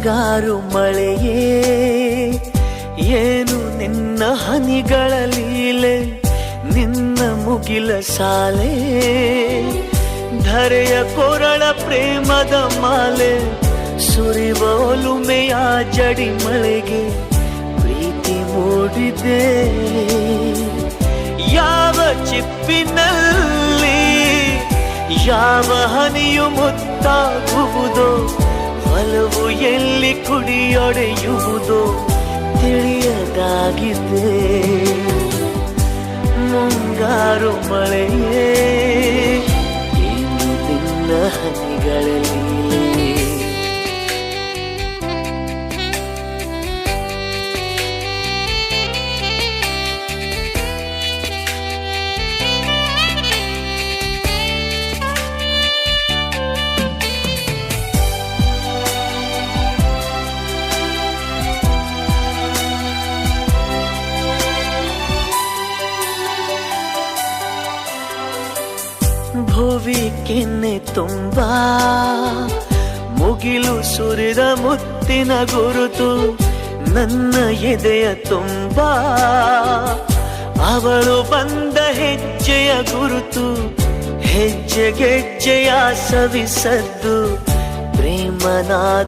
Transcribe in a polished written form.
ಮುಂಗಾರು ಮಳೆಯೇ ಏನು ನಿನ್ನ ಹನಿಗಳ ಲೀಲೆ, ನಿನ್ನ ಮುಗಿಲ ಸಾಲೆ ಧರೆಯ ಕೊರಳ ಪ್ರೇಮದ ಮಾಲೆ, ಸುರಿವ ಒಲುಮೆಯ ಜಡಿ ಮಳೆಗೆ ಪ್ರೀತಿ ಮೂಡಿದೆ. ಯಾವ ಚಿಪ್ಪಿನಲ್ಲಿ ಯಾವ ಹನಿಯು ಮುತ್ತಾಗುವುದೋ, ಒಲವು ಎಲ್ಲಿ ಕುಡಿಯೊಡೆಯುವುದೋ ತಿಳಿಯದಾಗಿದೆ. ಮುಂಗಾರು ಮಳೆಯೇ ಏನು ನಿನ್ನ ಹನಿಗಳಲ್ಲಿ. ಭುವಿ ಕೆನ್ನೆ ತುಂಬಾ ಮುಗಿಲು ಸುರಿದ ಮುತ್ತಿನ ಗುರುತು, ನನ್ನ ಎದೆಯ ತುಂಬಾ ಅವಳು ಬಂದ ಹೆಜ್ಜೆಯ ಗುರುತು, ಹೆಜ್ಜೆಗೆಜ್ಜೆಯ ಸವಿಸದ್ದು ಪ್ರೇಮನಾದ